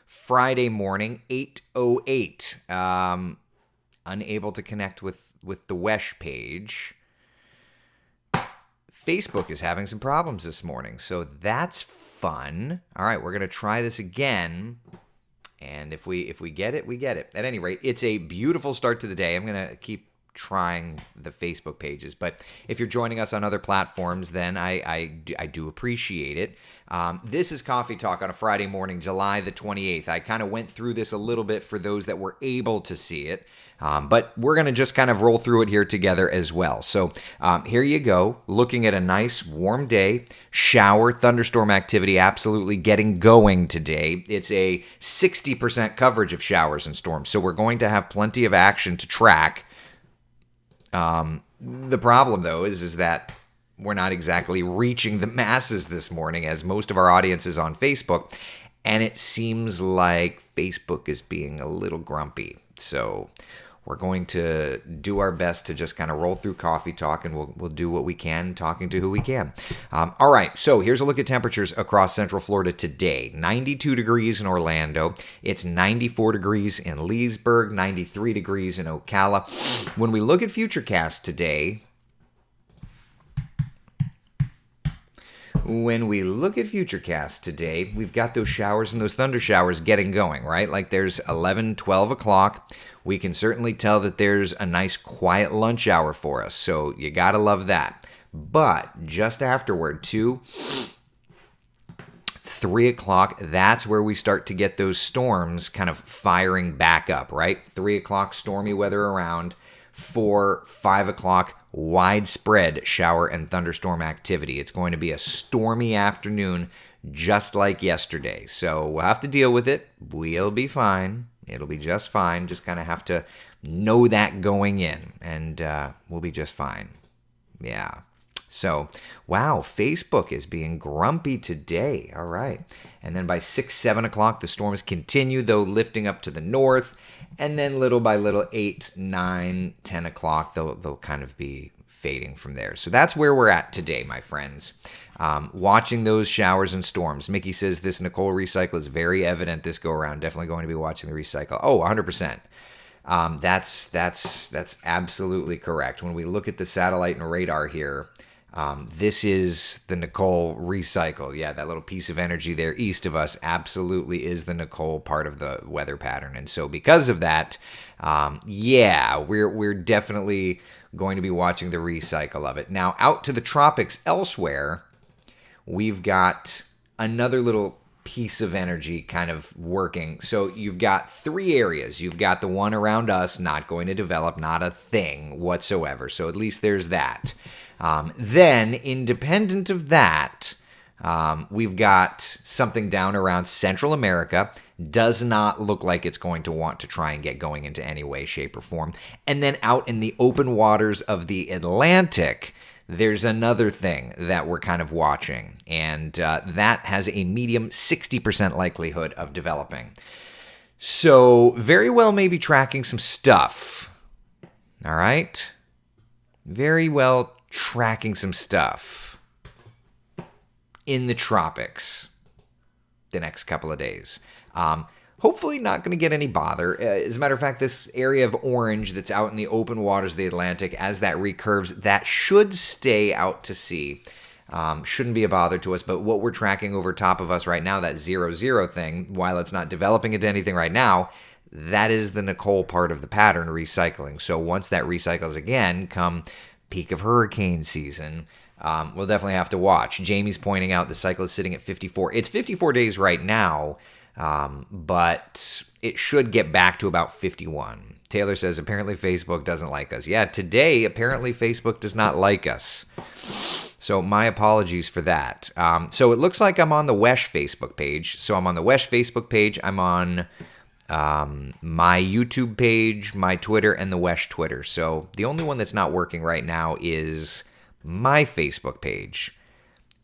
Friday morning, 8:08. Unable to connect with the Wesh page. Facebook is having some problems this morning, so that's fun. All right, we're going to try this again. And if we get it, we get it. At any rate, it's a beautiful start to the day. I'm going to keep trying the Facebook pages, but if you're joining us on other platforms, then I do appreciate it. This is Coffee Talk on a Friday morning, July the 28th. I kind of went through this a little bit for those that were able to see it, but we're going to just kind of roll through it here together as well. So here you go, looking at a nice warm day, shower, thunderstorm activity absolutely getting going today. It's a 60% coverage of showers and storms, so we're going to have plenty of action to track. The problem, though, is that we're not exactly reaching the masses this morning, as most of our audience is on Facebook, and it seems like Facebook is being a little grumpy. So we're going to do our best to just kind of roll through Coffee Talk, and we'll do what we can, talking to who we can. All right, so here's a look at temperatures across Central Florida today. 92 degrees in Orlando. It's 94 degrees in Leesburg, 93 degrees in Ocala. When we look at Futurecast today, we've got those showers and those thunder showers getting going, right? Like there's 11, 12 o'clock. We can certainly tell that there's a nice quiet lunch hour for us, so you gotta love that. But just afterward, 2, 3 o'clock, that's where we start to get those storms kind of firing back up, right? 3 o'clock, stormy weather around. 4, 5 o'clock, widespread shower and thunderstorm activity. It's going to be a stormy afternoon, just like yesterday. So we'll have to deal with it. We'll be fine. It'll be just fine. Just kind of have to know that going in, and we'll be just fine. Yeah. So, wow, Facebook is being grumpy today. All right. And then by 6, 7 o'clock, the storms continue, though lifting up to the north. And then little by little, 8, 9, 10 o'clock, they'll kind of be fading from there. So that's where we're at today, my friends. Watching those showers and storms. Mickey says this Nicole recycle is very evident this go around. Definitely going to be watching the recycle. Oh, 100%. That's absolutely correct. When we look at the satellite and radar here, this is the Nicole recycle. Yeah, that little piece of energy there east of us absolutely is the Nicole part of the weather pattern. And so because of that, we're definitely going to be watching the recycle of it. Now, out to the tropics elsewhere, we've got another little piece of energy kind of working. So you've got 3 areas. You've got the one around us not going to develop, not a thing whatsoever. So at least there's that. Then, independent of that, we've got something down around Central America. Does not look like it's going to want to try and get going into any way, shape, or form. And then out in the open waters of the Atlantic, there's another thing that we're kind of watching, and that has a medium 60% likelihood of developing. So very well maybe tracking some stuff. All right? Very well tracking some stuff in the tropics the next couple of days. Hopefully not going to get any bother. As a matter of fact, this area of orange that's out in the open waters of the Atlantic, as that recurves, that should stay out to sea. Shouldn't be a bother to us, but what we're tracking over top of us right now, that 0-0 thing, while it's not developing into anything right now, that is the Nicole part of the pattern recycling. So once that recycles again, come peak of hurricane season, we'll definitely have to watch. Jamie's pointing out the cycle is sitting at 54. It's 54 days right now, but it should get back to about 51. Taylor says, apparently Facebook doesn't like us. Yeah, today, apparently Facebook does not like us. So my apologies for that. So it looks like I'm on the Wesh Facebook page. So I'm on the Wesh Facebook page. I'm on my YouTube page, my Twitter, and the Wesh Twitter. So the only one that's not working right now is my Facebook page.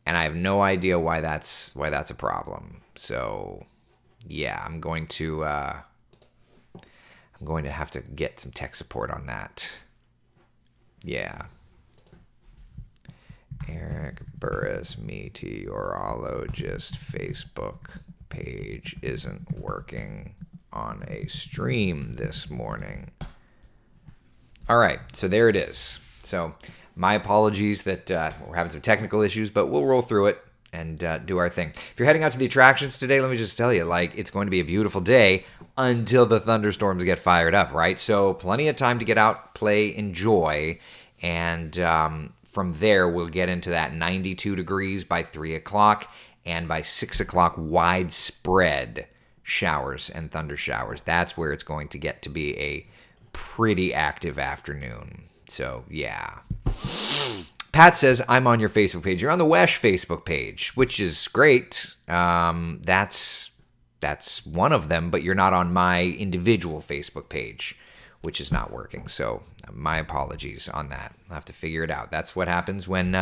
And I have no idea why that's a problem. So yeah, I'm going to have to get some tech support on that. Yeah. Eric Burris, meteorologist, Facebook page isn't working on a stream this morning. All right, so there it is. So my apologies that we're having some technical issues, but we'll roll through it and do our thing. If you're heading out to the attractions today, let me just tell you, like, it's going to be a beautiful day until the thunderstorms get fired up, right? So plenty of time to get out, play, enjoy, and from there we'll get into that 92 degrees by 3 o'clock, and by 6 o'clock, widespread showers and thunder showers. That's where it's going to get to be a pretty active afternoon. So, yeah. Pat says, I'm on your Facebook page. You're on the WESH Facebook page, which is great. That's one of them, but you're not on my individual Facebook page, which is not working. So my apologies on that. I'll have to figure it out. That's what happens when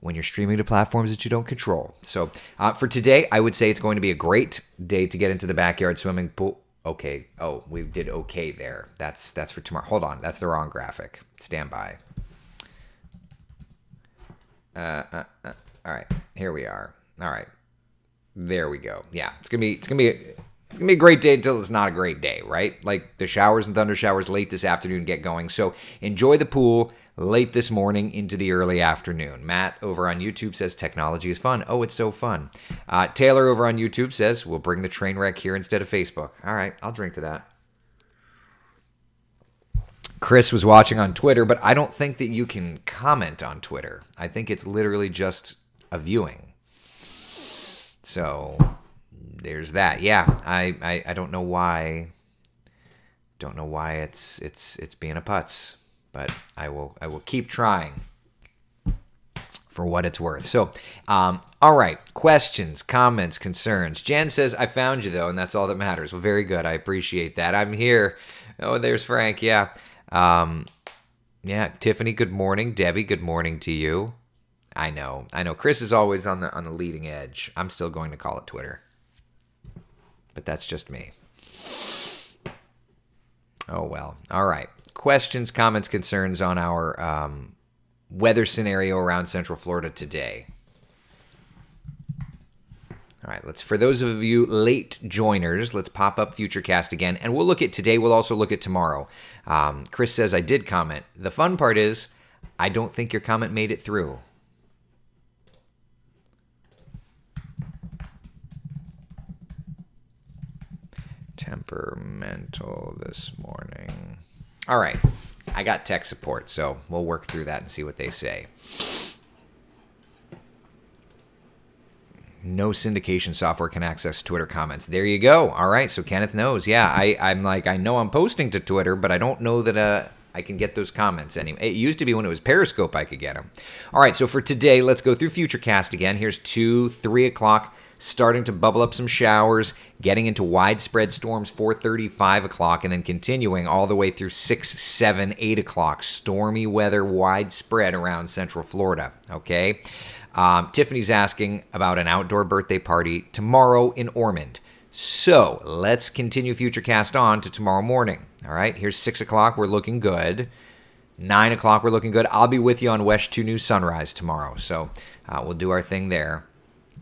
you're streaming to platforms that you don't control. So for today, I would say it's going to be a great day to get into the backyard swimming pool. Okay. Oh, we did okay there. That's for tomorrow. Hold on. That's the wrong graphic. Stand by. All right, here we are. All right, there we go. Yeah, it's gonna be a great day until it's not a great day, right? Like the showers and thunder showers late this afternoon get going. So enjoy the pool late this morning into the early afternoon. Matt over on YouTube says technology is fun. Oh, it's so fun. Taylor over on YouTube says we'll bring the train wreck here instead of Facebook. All right, I'll drink to that. Chris was watching on Twitter, but I don't think that you can comment on Twitter. I think it's literally just a viewing. So there's that. Yeah, I don't know why. Don't know why it's being a putz, but I will keep trying for what it's worth. So, all right, questions, comments, concerns. Jen says I found you though, and that's all that matters. Well, very good. I appreciate that. I'm here. Oh, there's Frank. Yeah. Yeah, Tiffany, good morning. Debbie, good morning to you. I know. Chris is always on the leading edge. I'm still going to call it Twitter, but that's just me. Oh well. All right. Questions, comments, concerns on our weather scenario around Central Florida today. All right, for those of you late joiners, let's pop up Futurecast again, and we'll look at today. We'll also look at tomorrow. Chris says, I did comment. The fun part is, I don't think your comment made it through. Temperamental this morning. All right, I got tech support, so we'll work through that and see what they say. No syndication software can access Twitter comments. There you go. All right, so Kenneth knows. Yeah, I'm like, I know I'm posting to Twitter, but I don't know that I can get those comments anyway. It used to be when it was Periscope I could get them. All right, so for today, let's go through Futurecast again. Here's 2, 3 o'clock, starting to bubble up some showers, getting into widespread storms, 4:30, 5 o'clock, and then continuing all the way through 6, 7, 8 o'clock. Stormy weather widespread around Central Florida, okay? Tiffany's asking about an outdoor birthday party tomorrow in Ormond. So let's continue Futurecast on to tomorrow morning. All right, here's 6 o'clock. We're looking good. 9 o'clock, we're looking good. I'll be with you on WESH 2 News Sunrise tomorrow. So we'll do our thing there.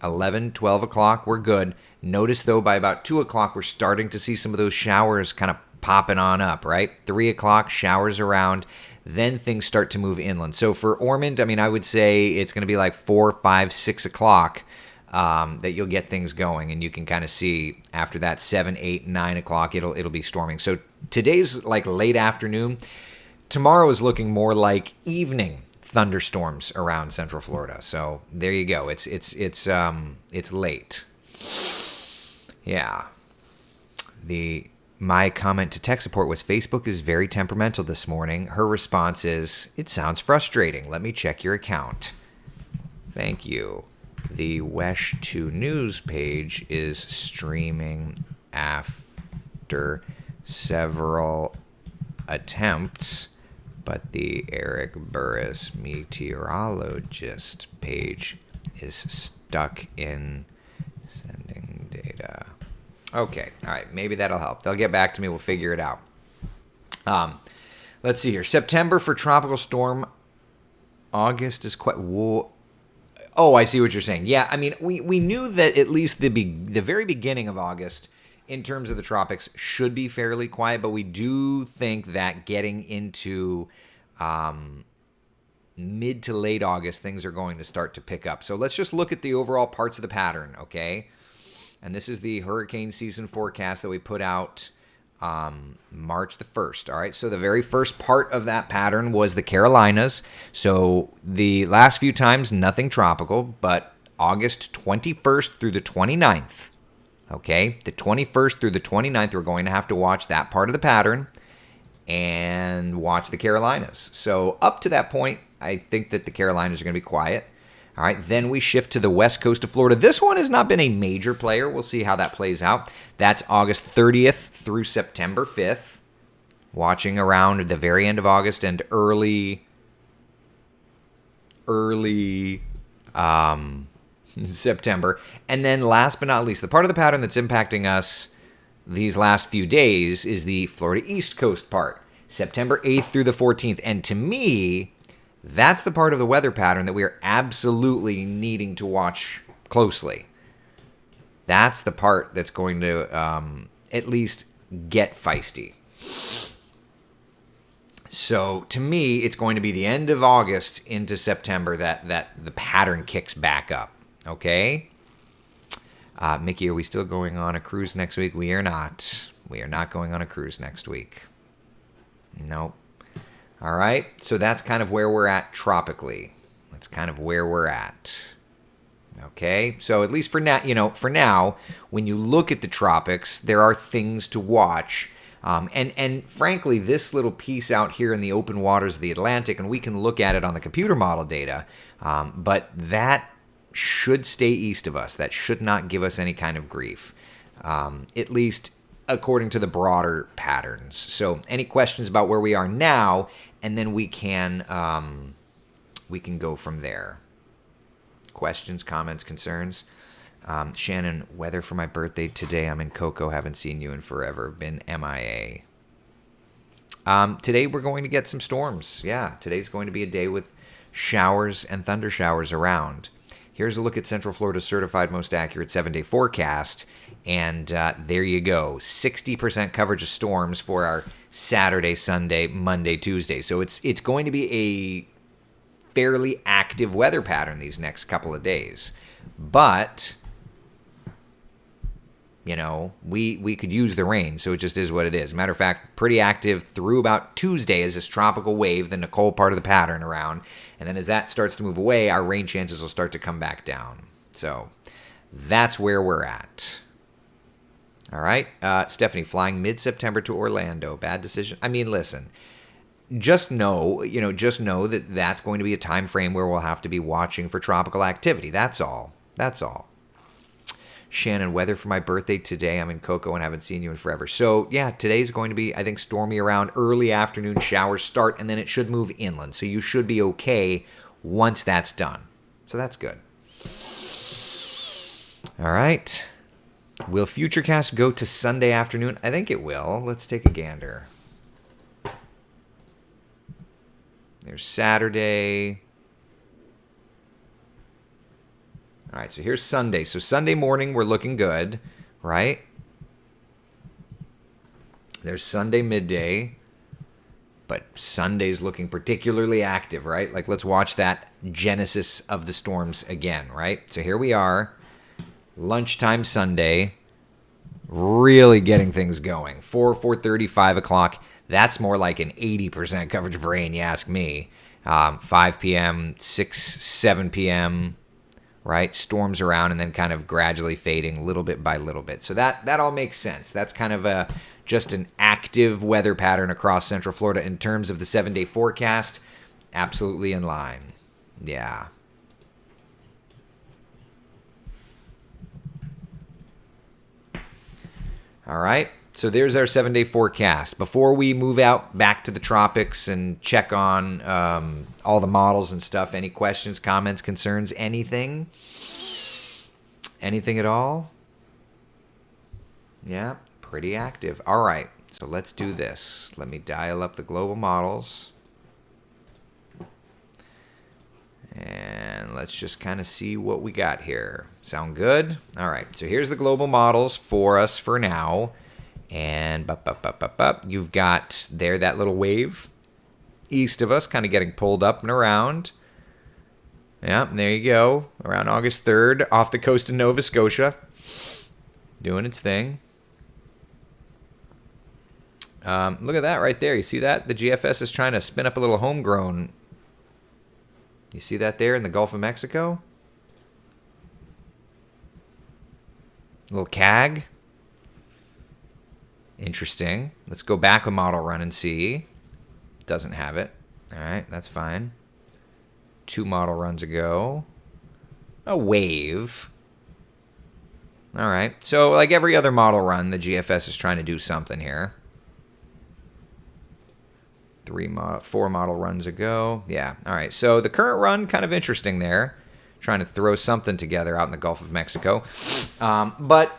11, 12 o'clock, we're good. Notice, though, by about 2 o'clock, we're starting to see some of those showers kind of popping on up, right? 3 o'clock, showers around. Then things start to move inland. So for Ormond, I mean, I would say it's going to be like 4, 5, 6 o'clock that you'll get things going. And you can kind of see after that 7, 8, 9 o'clock, it'll be storming. So today's like late afternoon. Tomorrow is looking more like evening thunderstorms around Central Florida. So there you go. It's late. Yeah. My comment to tech support was Facebook is very temperamental this morning. Her response is, it sounds frustrating. Let me check your account. Thank you. The WESH 2 News page is streaming after several attempts, but the Eric Burris meteorologist page is stuck in sending data. Okay, all right, maybe that'll help. They'll get back to me. We'll figure it out. Let's see here. September for tropical storm. August is quite... Oh, I see what you're saying. Yeah, I mean, we knew that at least the very beginning of August, in terms of the tropics, should be fairly quiet, but we do think that getting into mid to late August, things are going to start to pick up. So let's just look at the overall parts of the pattern, okay? And this is the hurricane season forecast that we put out March the 1st. All right, so the very first part of that pattern was the Carolinas. So the last few times, nothing tropical, but August 21st through the 29th. Okay, the 21st through the 29th, we're going to have to watch that part of the pattern and watch the Carolinas. So up to that point, I think that the Carolinas are going to be quiet. All right, then we shift to the west coast of Florida. This one has not been a major player. We'll see how that plays out. That's August 30th through September 5th. Watching around at the very end of August and early September. And then last but not least, the part of the pattern that's impacting us these last few days is the Florida East Coast part, September 8th through the 14th. And to me, that's the part of the weather pattern that we are absolutely needing to watch closely. That's the part that's going to at least get feisty. So to me, it's going to be the end of August into September that the pattern kicks back up. Okay? Mickey, are we still going on a cruise next week? We are not. We are not going on a cruise next week. Nope. All right, so that's kind of where we're at tropically. That's kind of where we're at. Okay, so at least for now, when you look at the tropics, there are things to watch. And frankly, this little piece out here in the open waters of the Atlantic, and we can look at it on the computer model data, but that should stay east of us. That should not give us any kind of grief, at least according to the broader patterns. So any questions about where we are now, and then we can go from there. Questions, comments, concerns? Shannon, weather for my birthday today. I'm in Cocoa. Haven't seen you in forever. Been MIA. Today we're going to get some storms. Yeah, today's going to be a day with showers and thunder showers around. Here's a look at Central Florida's certified most accurate 7-day forecast. And there you go. 60% coverage of storms for our Saturday, Sunday, Monday, Tuesday. So it's going to be a fairly active weather pattern these next couple of days. But, we could use the rain, so it just is what it is. Matter of fact, pretty active through about Tuesday as this tropical wave, the Nicole part of the pattern around. And then as that starts to move away, our rain chances will start to come back down. So that's where we're at. All right. Stephanie, flying mid-September to Orlando. Bad decision. I mean, listen, just know that that's going to be a time frame where we'll have to be watching for tropical activity. That's all. That's all. Shannon, weather for my birthday today. I'm in Cocoa and haven't seen you in forever. So, yeah, today's going to be, I think, stormy around. Early afternoon showers start, and then it should move inland. So you should be okay once that's done. So that's good. All right. Will Futurecast go to Sunday afternoon? I think it will. Let's take a gander. There's Saturday. All right, so here's Sunday. So Sunday morning, we're looking good, right? There's Sunday midday, but Sunday's looking particularly active, right? Like, let's watch that genesis of the storms again, right? So here we are, lunchtime Sunday, really getting things going. 4:30, 5 o'clock. That's more like an 80% coverage of rain, you ask me. 5 p.m., 6, 7 p.m., right? Storms around and then kind of gradually fading little bit by little bit. So that all makes sense. That's kind of just an active weather pattern across Central Florida in terms of the 7-day forecast. Absolutely in line. Yeah. All right. So there's our 7-day forecast. Before we move out back to the tropics and check on all the models and stuff, any questions, comments, concerns, anything? Anything at all? Yeah, pretty active. All right, so let's do this. Let me dial up the global models. And let's let's just kind of see what we got here. Sound good? All right, so here's the global models for us for now. And you've got there that little wave east of us kind of getting pulled up and around. Yeah, there you go. Around August 3rd, off the coast of Nova Scotia. Doing its thing. Look at that right there. You see that? The GFS is trying to spin up a little homegrown. You see that there in the Gulf of Mexico? A little CAG. Interesting. Let's go back a model run and see. Doesn't have it. All right, that's fine. 2 model runs ago. A wave. All right. So like every other model run, the GFS is trying to do something here. 4 model runs ago. Yeah. All right. So the current run, kind of interesting there. Trying to throw something together out in the Gulf of Mexico. But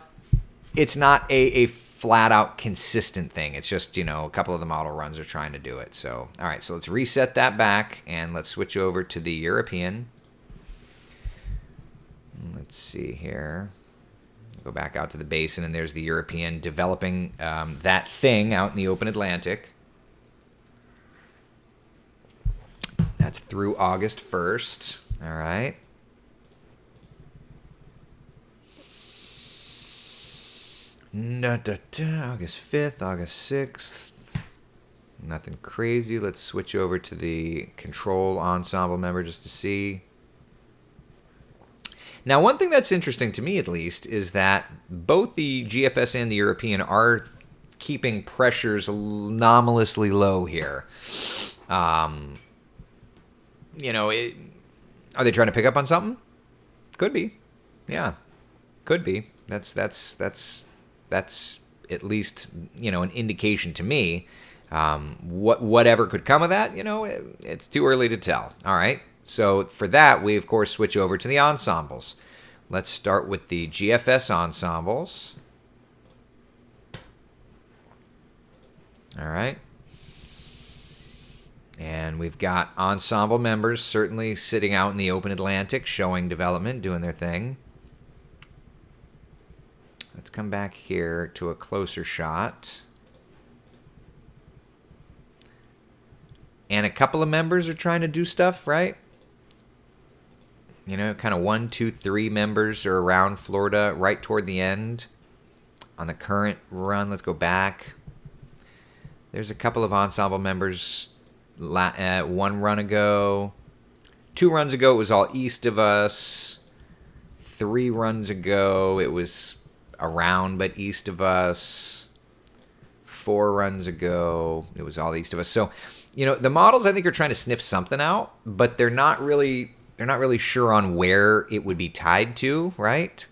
it's not a flat out consistent thing. It's just, you know, a couple of the model runs are trying to do it. So, all right. So let's reset that back and let's switch over to the European. Let's see here. Go back out to the basin, and there's the European developing that thing out in the open Atlantic. That's through August 1st. All right. August 5th, August 6th. Nothing crazy. Let's switch over to the control ensemble member just to see. Now, one thing that's interesting to me, at least, is that both the GFS and the European are keeping pressures anomalously low here. You know, are they trying to pick up on something? Could be. Yeah, could be. That's at least, you know, an indication to me. Whatever could come of that, you know, it's too early to tell. All right. So for that, we, of course, switch over to the ensembles. Let's start with the GFS ensembles. All right. And we've got ensemble members certainly sitting out in the open Atlantic, showing development, doing their thing. Let's come back here to a closer shot. And a couple of members are trying to do stuff, right? You know, kind of 1, 2, 3 members are around Florida right toward the end. On the current run, let's go back. There's a couple of ensemble members 1 run ago. 2 runs ago, it was all east of us. 3 runs ago, it was around but east of us. 4 runs ago, it was all east of us. So, you know, the models I think are trying to sniff something out, but they're not really sure on where it would be tied to, right?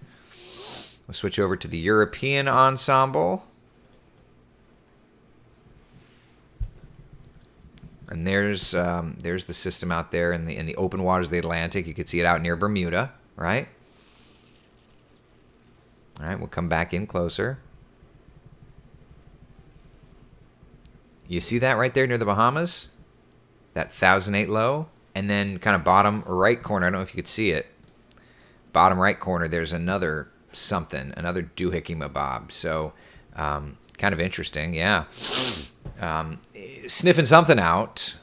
We'll switch over to the European ensemble. And there's the system out there in the open waters of the Atlantic. You could see it out near Bermuda, right? All right, we'll come back in closer. You see that right there near the Bahamas? That 1008 low? And then kind of bottom right corner, I don't know if you could see it. Bottom right corner, there's another something, another doohickey mabob. So kind of interesting, yeah. Sniffing something out,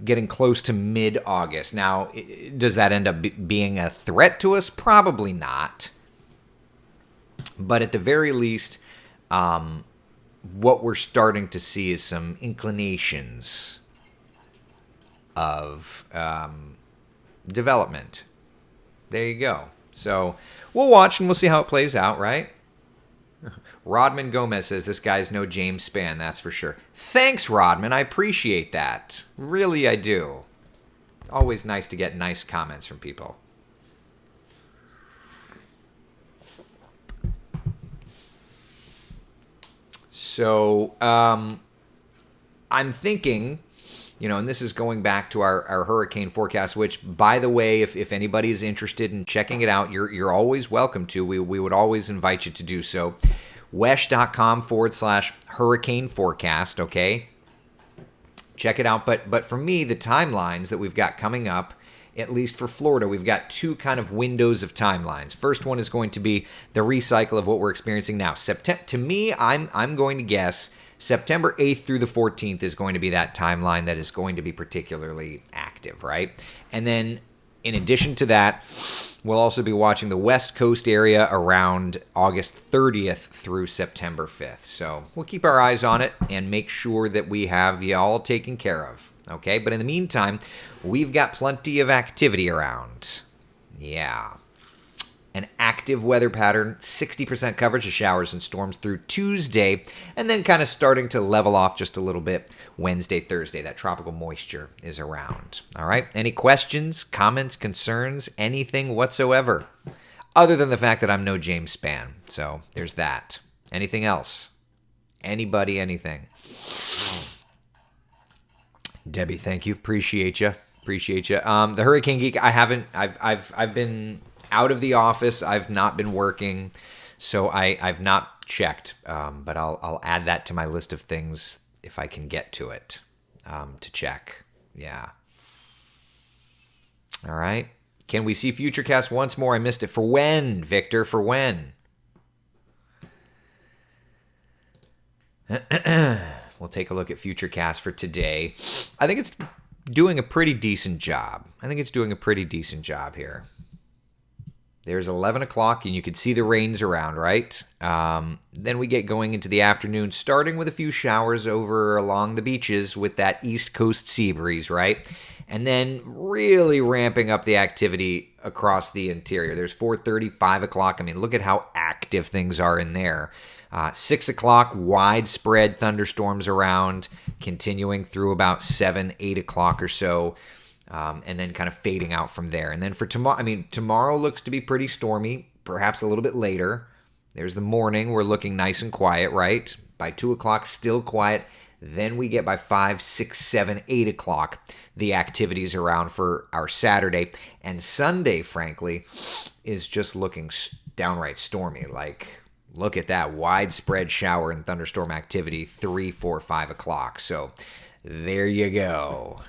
getting close to mid-August. Now, does that end up being a threat to us? Probably not. But at the very least, what we're starting to see is some inclinations of development. There you go. So we'll watch and we'll see how it plays out, right? Rodman Gomez says this guy's no James Spann, that's for sure. Thanks, Rodman. I appreciate that. Really, I do. Always nice to get nice comments from people. So I'm thinking, you know, and this is going back to our hurricane forecast, which, by the way, if anybody is interested in checking it out, you're always welcome to. We would always invite you to do so. wesh.com/hurricane forecast, okay? Check it out. But for me, the timelines that we've got coming up at least for Florida, we've got two kind of windows of timelines. First one is going to be the recycle of what we're experiencing now. To me, I'm going to guess September 8th through the 14th is going to be that timeline that is going to be particularly active, right? And then in addition to that, we'll also be watching the West Coast area around August 30th through September 5th. So we'll keep our eyes on it and make sure that we have you all taken care of. Okay, but in the meantime, we've got plenty of activity around. Yeah. An active weather pattern, 60% coverage of showers and storms through Tuesday, and then kind of starting to level off just a little bit Wednesday, Thursday. That tropical moisture is around. All right. Any questions, comments, concerns, anything whatsoever? Other than the fact that I'm no James Spann. So there's that. Anything else? Anybody, anything? Debbie, thank you. Appreciate you. The Hurricane Geek, I've been out of the office. I've not been working, so I've not checked. But I'll add that to my list of things if I can get to it to check. Yeah. All right. Can we see Futurecast once more? I missed it. For when, Victor? For when? We'll take a look at Futurecast for today. I think it's doing a pretty decent job. Here. There's 11 o'clock, and you can see the rains around, right? Then we get going into the afternoon, starting with a few showers over along the beaches with that East Coast sea breeze, right? And then really ramping up the activity across the interior. There's 4:30, 5 o'clock. I mean, look at how active things are in there. 6 o'clock, widespread thunderstorms around, continuing through about 7, 8 o'clock or so. And then kind of fading out from there. And then for tomorrow, tomorrow looks to be pretty stormy, perhaps a little bit later. There's the morning. We're looking nice and quiet, right? By 2 o'clock, still quiet. Then we get by 5, 6, 7, 8 o'clock, the activities around for our Saturday. And Sunday, frankly, is just looking downright stormy. Like, look at that widespread shower and thunderstorm activity, 3, 4, 5 o'clock. So there you go.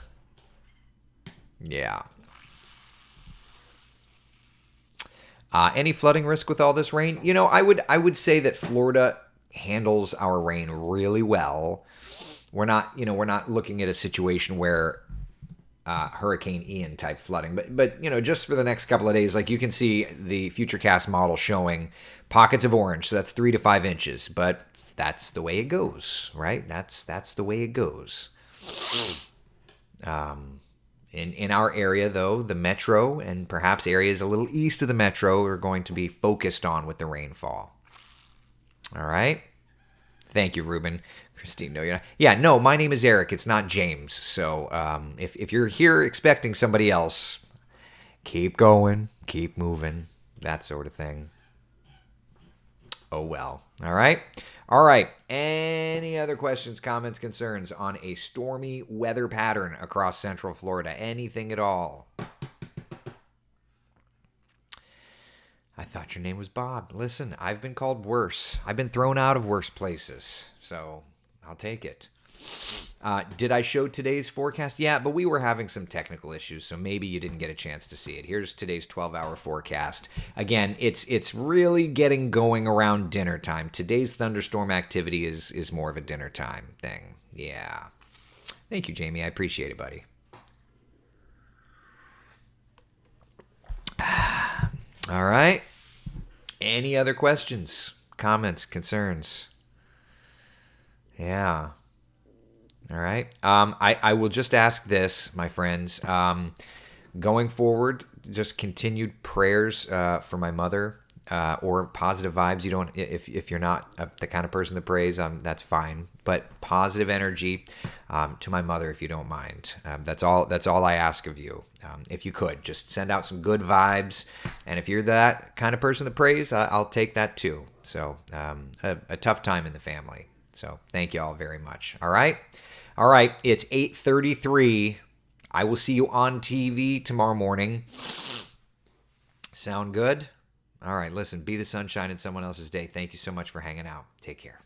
Yeah. Any flooding risk with all this rain? I would say that Florida handles our rain really well. We're not looking at a situation where Hurricane Ian type flooding, but just for the next couple of days, like you can see the Futurecast model showing pockets of orange, so that's 3 to 5 inches. But that's the way it goes, right? That's the way it goes. In our area, though, the metro and perhaps areas a little east of the metro are going to be focused on with the rainfall. All right. Thank you, Ruben. Christine, no, you're not. Yeah, no, my name is Eric. It's not James. So if you're here expecting somebody else, keep going, keep moving, that sort of thing. Oh, well. All right. All right. Any other questions, comments, concerns on a stormy weather pattern across Central Florida? Anything at all? I thought your name was Bob. Listen, I've been called worse. I've been thrown out of worse places. So I'll take it. Did I show today's forecast? Yeah, but we were having some technical issues, so maybe you didn't get a chance to see it. Here's today's 12-hour forecast. Again, it's really getting going around dinner time. Today's thunderstorm activity is more of a dinner time thing. Yeah. Thank you, Jamie. I appreciate it, buddy. All right. Any other questions, comments, concerns? Yeah. All right. I will just ask this, my friends. Going forward, just continued prayers for my mother or positive vibes. You don't, if you're not the kind of person that prays, that's fine. But positive energy to my mother, if you don't mind. That's all I ask of you. If you could, just send out some good vibes. And if you're that kind of person that prays, I'll take that too. So a tough time in the family. So thank you all very much. All right. All right. It's 8:33. I will see you on TV tomorrow morning. Sound good? All right. Listen, be the sunshine in someone else's day. Thank you so much for hanging out. Take care.